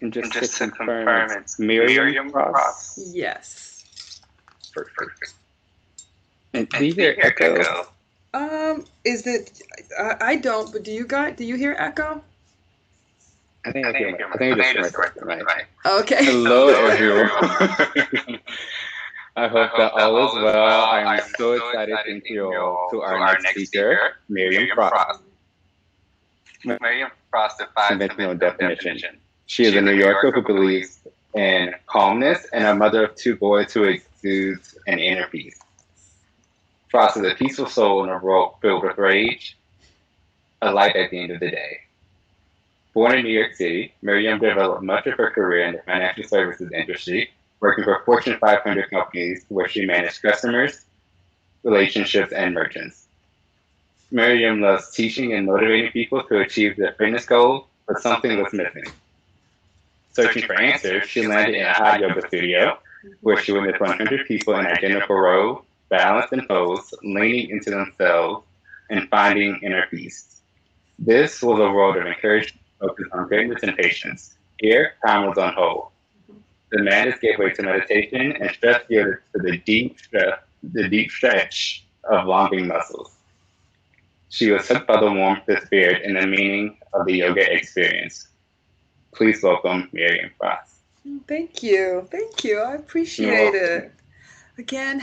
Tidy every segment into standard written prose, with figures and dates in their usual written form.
And And just to just to confirm, confirm, it's it's Miriam Miriam Cross. Cross. Yes. Perfect. And do And you do you hear hear echo? echo? Is it? I don't, but do you guys? Do you hear echo? I think I I think hear I my. hear I my. think I I just think I hear just myself heard in my. my. Okay. Hello, Hello, everyone. everyone. I I hope that hope that all is all is well. well. I am I am so so excited to excited to introduce you introduce all you to all our to our next next speaker, speaker, Miriam Miriam Frost. Frost. Miriam Frost defies Conventional conventional definition. definition. She is She a is New a New Yorker who Yorker who believes believes in in calmness calmness and a and a mother mother of two of two boys who boys who exudes exudes an an inner inner peace. peace. Frost is Frost a is a peaceful peaceful soul in soul a in a world world filled filled with with rage, rage, a a light light at at the the end end of of the the day. day. Born in Born New in New York York City, City, Miriam Miriam developed developed much of much her of her career in the career in the financial financial services services industry, industry, working for working Fortune for Fortune 500 500 companies where companies she where she managed managed customers, customers, relationships, and relationships, and merchants. merchants. Miriam loves Miriam loves teaching and teaching and motivating motivating people to people to achieve their achieve their fitness fitness goals, goals, but but something something was was missing. missing. Searching for Searching for answers, answers, she she landed in landed a in a hot hot yoga yoga studio studio where where she she witnessed witnessed 100 100 people in people in identical identical rows, rows, balanced balanced and and posed, posed, leaning leaning into into themselves themselves, and and finding finding inner inner peace. peace. This was This a was a world of world of encouragement encouragement focused on greatness focused and on patience. patience. Here, time Time was was on on hold. hold. The The madness gave madness way gave to way to meditation, meditation, and and stress stress yielded yielded to to the the deep deep stretch stretch of of longing longing muscles. muscles. She was She hooked was by the hooked by the warmth, the warmth, the spirit, and spirit, the and the meaning meaning of the of the yoga yoga experience. experience. Please Please welcome welcome Miriam Miriam Frost. Frost. Thank you. Thank you. I You're appreciate welcome. it. Again,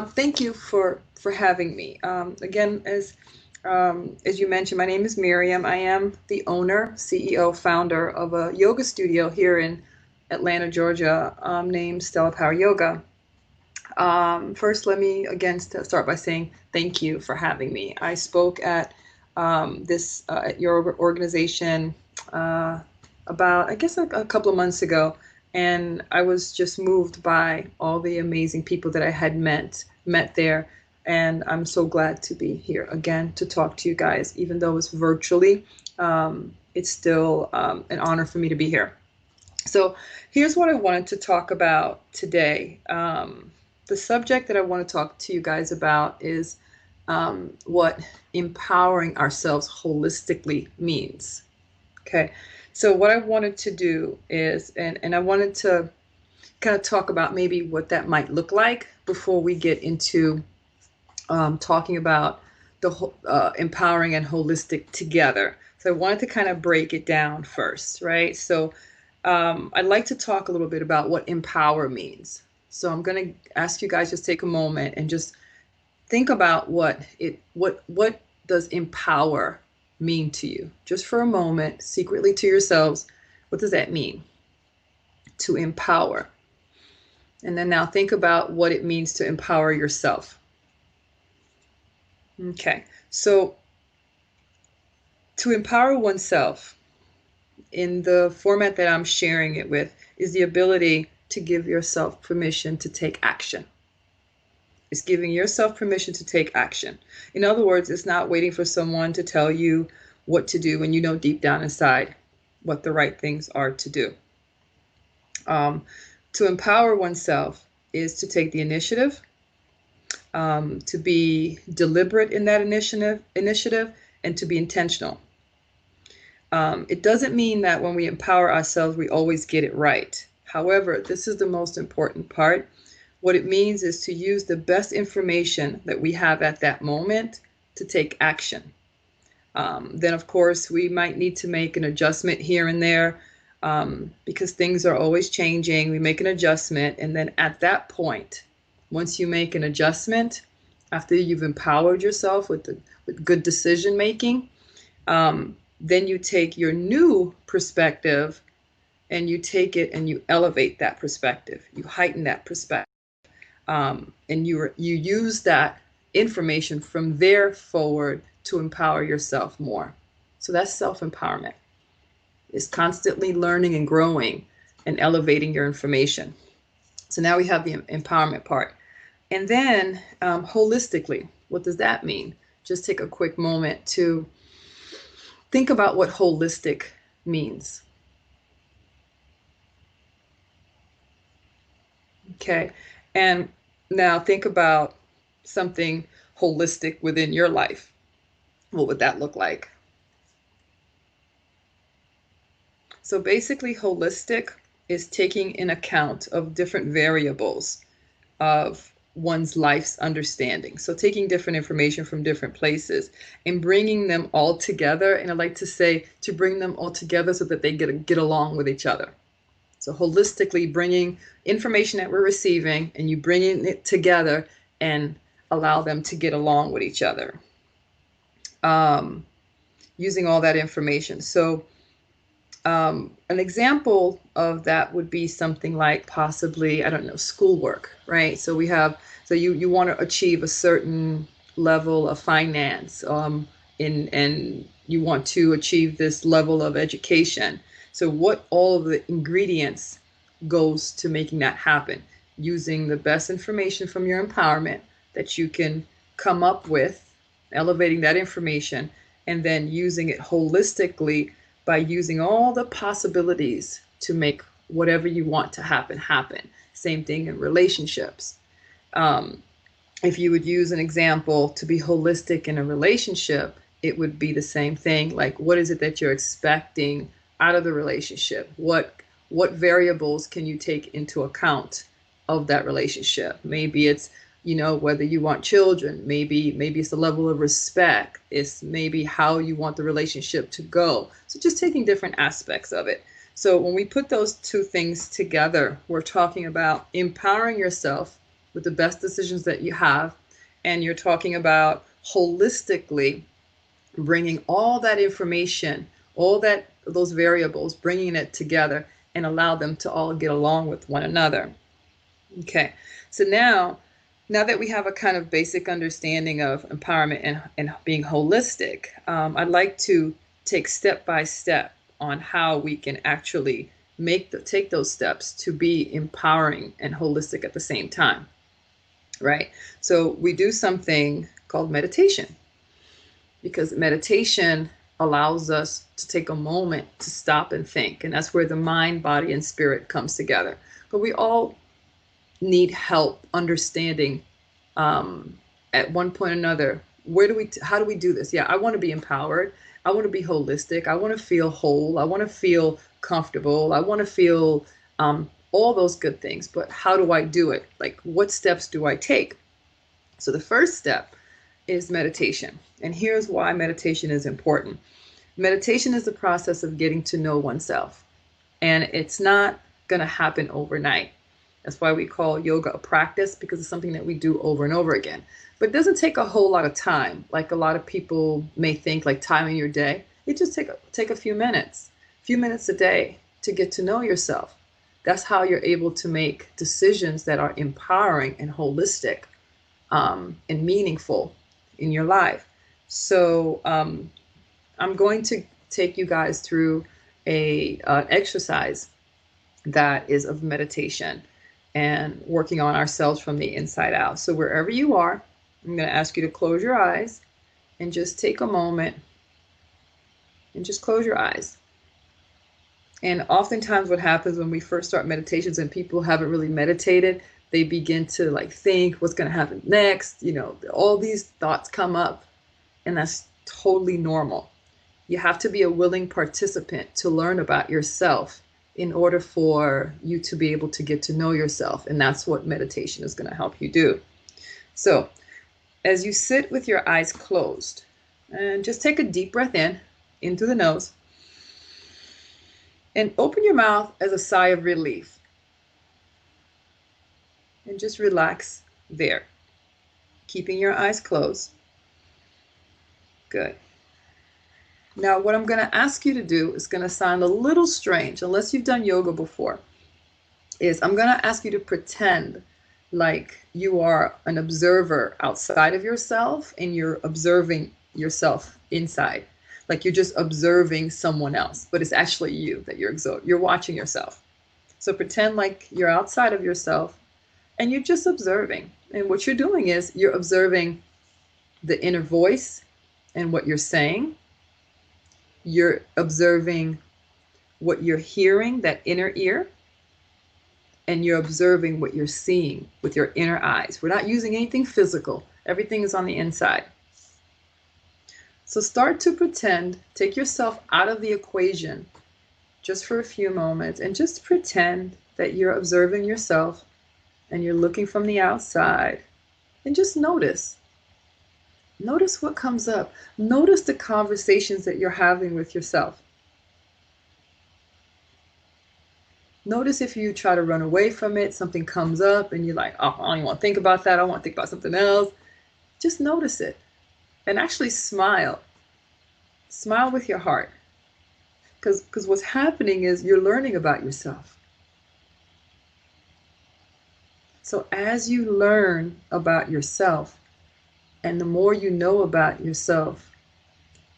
thank you for having me. Again, as you mentioned, my name is Miriam. I am the owner, CEO, founder of a yoga studio here in Atlanta, Georgia, named Stella Power Yoga. First, let me again start by saying thank you for having me. I spoke at this at your organization uh, about I guess a couple of months ago, and I was just moved by all the amazing people that I had met there, and I'm so glad to be here again to talk to you guys, even though it's virtually. It's still an honor for me to be here. So here's what I wanted to talk about today. The subject that I want to talk to you guys about is what empowering ourselves holistically means. Okay. So what I wanted to do is, and I wanted to kind of talk about maybe what that might look like before we get into talking about the empowering and holistic together. So I wanted to kind of break it down first, right? So I'd like to talk a little bit about what empower means. So I'm going to ask you guys just take a moment and just think about what does empower mean to you? Just for a moment, secretly to yourselves, what does that mean to empower? And then now think about what it means to empower yourself. Okay. So to empower oneself in the format that I'm sharing it with is the ability to give yourself permission to take action. It's giving yourself permission to take action. In other words, it's not waiting for someone to tell you what to do when you know deep down inside what the right things are to do. To empower oneself is to take the initiative, to be deliberate in that initiative, and to be intentional. It doesn't mean that when we empower ourselves, we always get it right. However, this is the most important part. What it means is to use the best information that we have at that moment to take action. Then, of course, we might need to make an adjustment here and there because things are always changing. We make an adjustment, and then at that point, once you make an adjustment, after you've empowered yourself with good decision making, then you take your new perspective and you take it and you elevate that perspective. You heighten that perspective, and you use that information from there forward to empower yourself more. So that's self-empowerment. It's constantly learning and growing and elevating your information. So now we have the empowerment part. And then holistically, what does that mean? Just take a quick moment to think about what holistic means. Okay. And now think about something holistic within your life. What would that look like? So basically, holistic is taking in account of different variables of one's life's understanding. So taking different information from different places and bringing them all together. And I like to say to bring them all together so that they get along with each other. So holistically bringing information that we're receiving and you bringing it together and allow them to get along with each other. Using all that information. So an example of that would be something like possibly, I don't know, schoolwork, right? So you want to achieve a certain level of finance, and you want to achieve this level of education. So what all of the ingredients goes to making that happen, using the best information from your empowerment that you can come up with, elevating that information, and then using it holistically by using all the possibilities to make whatever you want to happen. Same thing in relationships. If you would use an example to be holistic in a relationship, it would be the same thing. Like, what is it that you're expecting out of the relationship? What variables can you take into account of that relationship? Maybe it's, whether you want children, maybe it's the level of respect, it's maybe how you want the relationship to go. So just taking different aspects of it. So when we put those two things together, we're talking about empowering yourself with the best decisions that you have, and you're talking about holistically bringing all that information, those variables, bringing it together and allow them to all get along with one another. Okay, so now that we have a kind of basic understanding of empowerment and being holistic, I'd like to take step by step on how we can actually take those steps to be empowering and holistic at the same time, right? So we do something called meditation, because meditation allows us to take a moment to stop and think, and that's where the mind, body, and spirit comes together. But we all need help understanding at one point or another, how do we do this? Yeah, I want to be empowered. I want to be holistic. I want to feel whole. I want to feel comfortable. I want to feel all those good things. But how do I do it? Like, what steps do I take? So the first step is meditation. And here's why meditation is important. Meditation is the process of getting to know oneself. And it's not going to happen overnight. That's why we call yoga a practice, because it's something that we do over and over again. But it doesn't take a whole lot of time, like a lot of people may think, like timing your day. It just take a few minutes a day to get to know yourself. That's how you're able to make decisions that are empowering and holistic and meaningful in your life. So I'm going to take you guys through an exercise that is of meditation and working on ourselves from the inside out. So wherever you are, I'm going to ask you to close your eyes and just take a moment and just close your eyes. And oftentimes what happens when we first start meditations and people haven't really meditated, they begin to think what's going to happen next. All these thoughts come up, and that's totally normal. You have to be a willing participant to learn about yourself in order for you to be able to get to know yourself. And that's what meditation is going to help you do. So as you sit with your eyes closed, and just take a deep breath in through the nose, and open your mouth as a sigh of relief. And just relax there, keeping your eyes closed. Good. Now, what I'm going to ask you to do is going to sound a little strange, unless you've done yoga before, is I'm going to ask you to pretend like you are an observer outside of yourself and you're observing yourself inside. Like you're just observing someone else, but it's actually you that you're watching yourself. So pretend like you're outside of yourself and you're just observing. And what you're doing is you're observing the inner voice and what you're saying. You're observing what you're hearing, that inner ear, and you're observing what you're seeing with your inner eyes. We're not using anything physical. Everything is on the inside. So start to pretend, take yourself out of the equation just for a few moments, and just pretend that you're observing yourself and you're looking from the outside, and just notice. Notice what comes up. Notice the conversations that you're having with yourself. Notice if you try to run away from it, something comes up and you're like, oh, I don't even want to think about that. I want to think about something else. Just notice it and actually smile. Smile with your heart. Because what's happening is you're learning about yourself. So as you learn about yourself, and the more you know about yourself,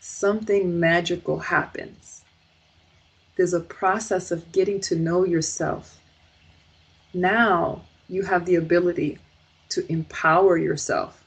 something magical happens. There's a process of getting to know yourself. Now you have the ability to empower yourself.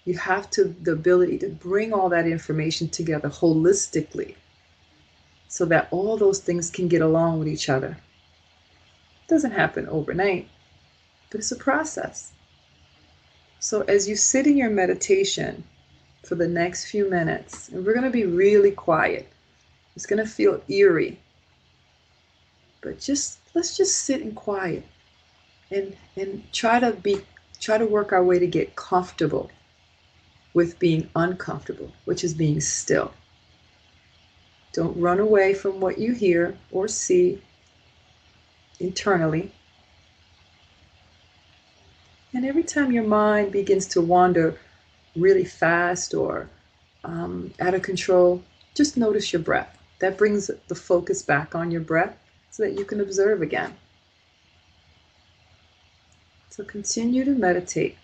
You have the ability to bring all that information together holistically so that all those things can get along with each other. It doesn't happen overnight, but it's a process. So as you sit in your meditation for the next few minutes, and we're going to be really quiet. It's going to feel eerie, but let's just sit in quiet and try to work our way to get comfortable with being uncomfortable, which is being still. Don't run away from what you hear or see internally. And every time your mind begins to wander really fast or out of control, just notice your breath. That brings the focus back on your breath so that you can observe again. So continue to meditate.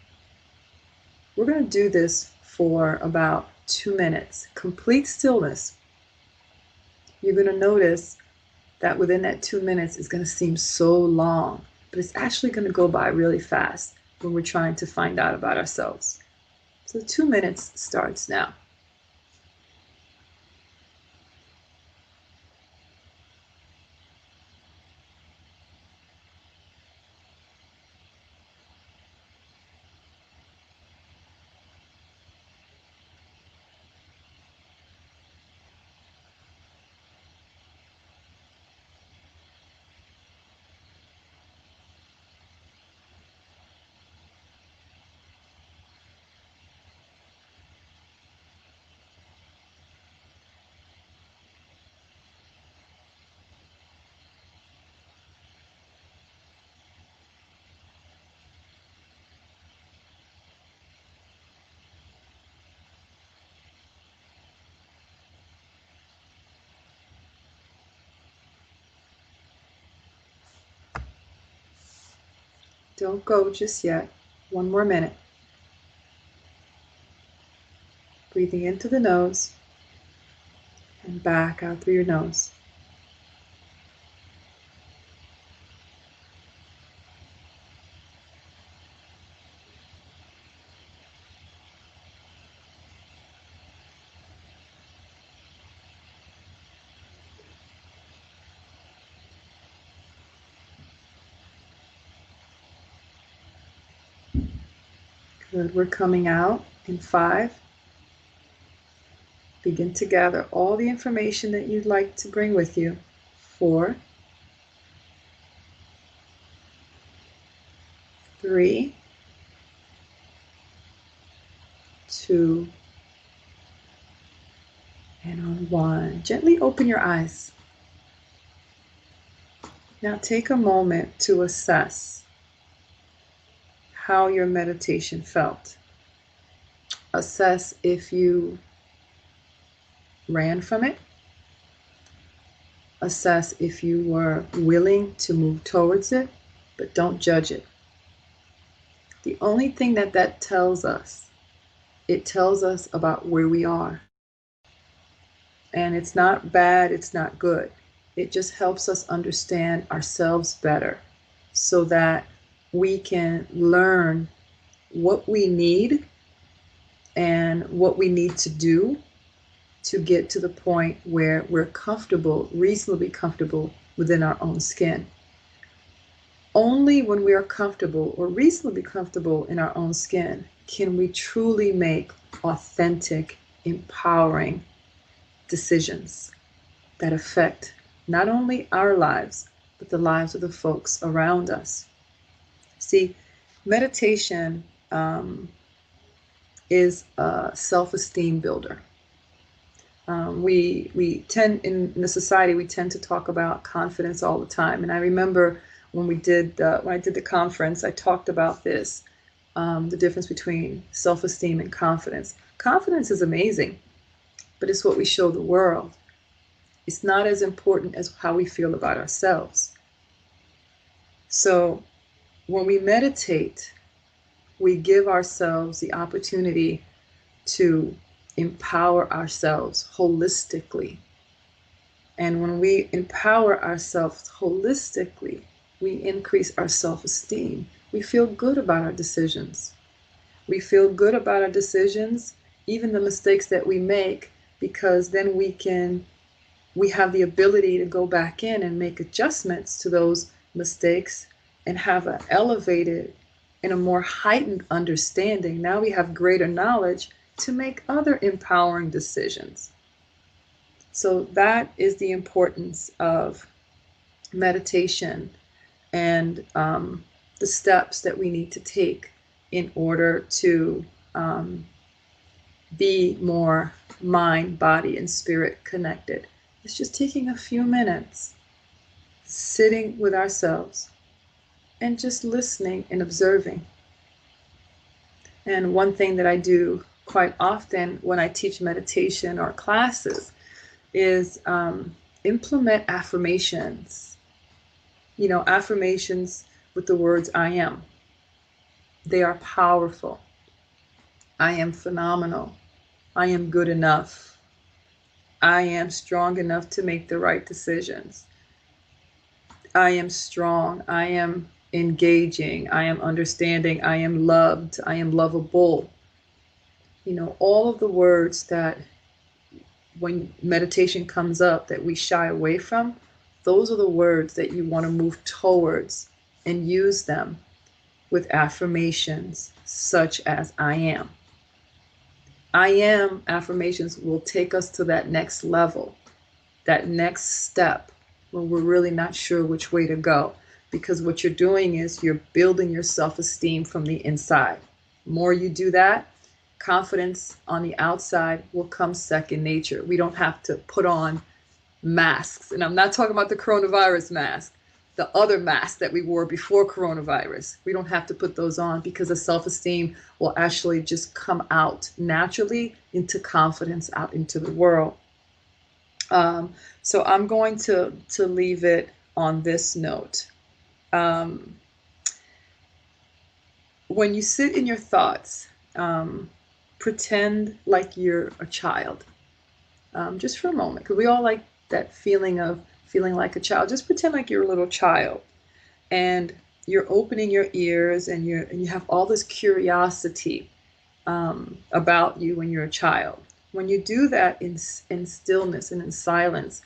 We're going to do this for about 2 minutes. Complete stillness. You're going to notice that within that 2 minutes it's going to seem so long, but it's actually going to go by really fast when we're trying to find out about ourselves. So 2 minutes starts now. Don't go just yet. 1 more minute. Breathing into the nose and back out through your nose. Good. We're coming out in 5. Begin to gather all the information that you'd like to bring with you. 4, 3, 2, and on 1. Gently open your eyes. Now take a moment to assess how your meditation felt. Assess if you ran from it. Assess if you were willing to move towards it, but don't judge it. The only thing that tells us, it tells us about where we are. And it's not bad, it's not good. It just helps us understand ourselves better so that we can learn what we need and what we need to do to get to the point where we're comfortable, reasonably comfortable within our own skin. Only when we are comfortable or reasonably comfortable in our own skin can we truly make authentic, empowering decisions that affect not only our lives, but the lives of the folks around us. See, meditation is a self-esteem builder. We tend in the society, we tend to talk about confidence all the time. And I remember when I did the conference, I talked about this, the difference between self-esteem and confidence. Confidence is amazing, but it's what we show the world. It's not as important as how we feel about ourselves. So when we meditate, we give ourselves the opportunity to empower ourselves holistically. And when we empower ourselves holistically, we increase our self-esteem. We feel good about our decisions. We feel good about our decisions, even the mistakes that we make, because then we have the ability to go back in and make adjustments to those mistakes and have an elevated and a more heightened understanding. Now we have greater knowledge to make other empowering decisions. So that is the importance of meditation and the steps that we need to take in order to be more mind, body, and spirit connected. It's just taking a few minutes, sitting with ourselves, and just listening and observing. And one thing that I do quite often when I teach meditation or classes is implement affirmations. You know, affirmations with the words I am. They are powerful. I am phenomenal. I am good enough. I am strong enough to make the right decisions. I am strong. I am engaging. I am understanding. I am loved. I am lovable. You know, all of the words that when meditation comes up that we shy away from, those are the words that you want to move towards and use them with affirmations such as I am. I am affirmations will take us to that next level, that next step when we're really not sure which way to go. Because what you're doing is you're building your self-esteem from the inside. The more you do that, confidence on the outside will come second nature. We don't have to put on masks. And I'm not talking about the coronavirus mask, the other masks that we wore before coronavirus. We don't have to put those on because the self-esteem will actually just come out naturally into confidence out into the world. So I'm going to leave it on this note. When you sit in your thoughts, pretend like you're a child, just for a moment, because we all like that feeling of feeling like a child. Just pretend like you're a little child, and you're opening your ears, and you have all this curiosity about you when you're a child. When you do that in stillness and in silence,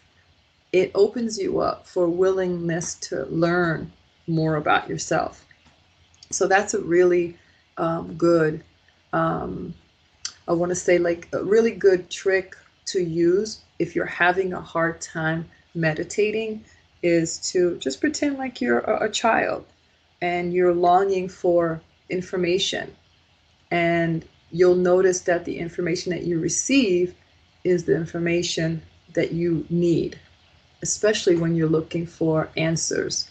it opens you up for willingness to learn more about yourself. So that's a really good, I want to say like a really good trick to use if you're having a hard time meditating, is to just pretend like you're a child and you're longing for information. And you'll notice that the information that you receive is the information that you need, especially when you're looking for answers,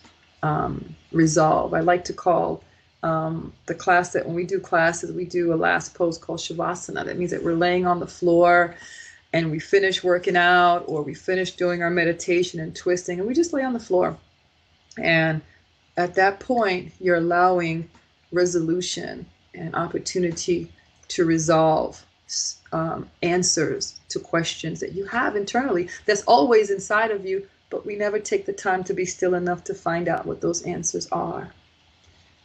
resolve. I like to call the class that when we do classes, we do a last pose called Shavasana. That means that we're laying on the floor and we finish working out or we finish doing our meditation and twisting, and we just lay on the floor. And at that point, you're allowing resolution and opportunity to resolve answers to questions that you have internally that's always inside of you, but we never take the time to be still enough to find out what those answers are.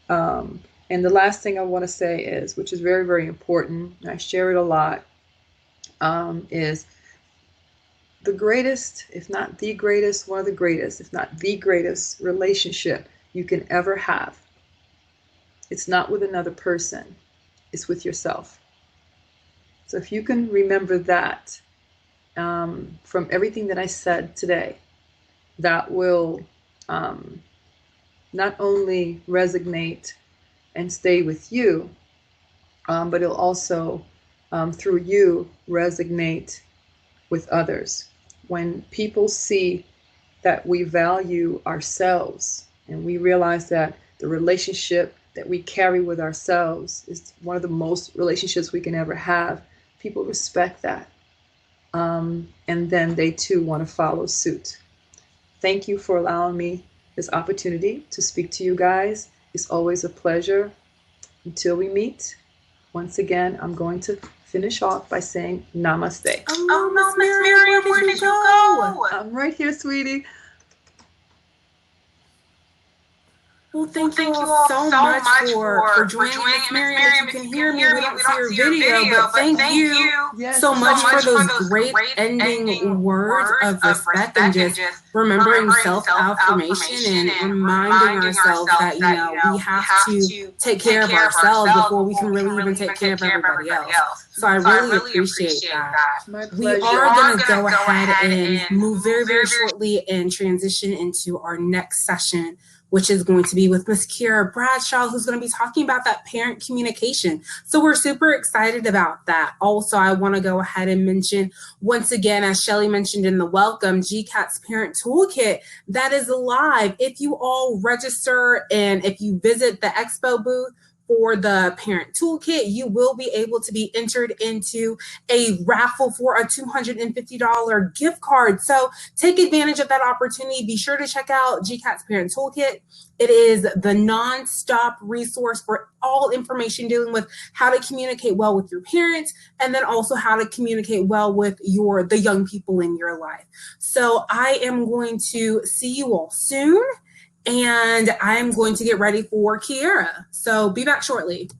And the last thing I want to say is, which is very, very important, and I share it a lot, is the greatest, if not the greatest, one of the greatest, if not the greatest relationship you can ever have. It's not with another person, it's with yourself. So if you can remember that from everything that I said today, that will not only resonate and stay with you, but it'll also, through you, resonate with others. When people see that we value ourselves and we realize that the relationship that we carry with ourselves is one of the most relationships we can ever have, people respect that. And then they too want to follow suit. Thank you for allowing me this opportunity to speak to you guys. It's always a pleasure. Until we meet, once again, I'm going to finish off by saying namaste. Oh, Miss Miriam, where did you go? I'm right here, sweetie. Well, thank you all so much for joining Miss Miriam. If you can hear me, we don't see your video, but thank you so much for those great ending words of respect and just remembering self-affirmation and reminding ourselves that, you know, we have to take care of ourselves before we can really even take care of everybody else. So I really appreciate that. We are going to go ahead and move very, very shortly and transition into our next session, which is going to be with Miss Kira Bradshaw, who's going to be talking about that parent communication. So we're super excited about that. Also, I want to go ahead and mention, once again, as Shelly mentioned in the welcome, GCAT's Parent Toolkit, that is live. If you all register and if you visit the expo booth for the Parent Toolkit, you will be able to be entered into a raffle for a $250 gift card. So take advantage of that opportunity. Be sure to check out GCAT's Parent Toolkit. It is the nonstop resource for all information dealing with how to communicate well with your parents, and then also how to communicate well with the young people in your life. So I am going to see you all soon, and I'm going to get ready for Kiera. So be back shortly.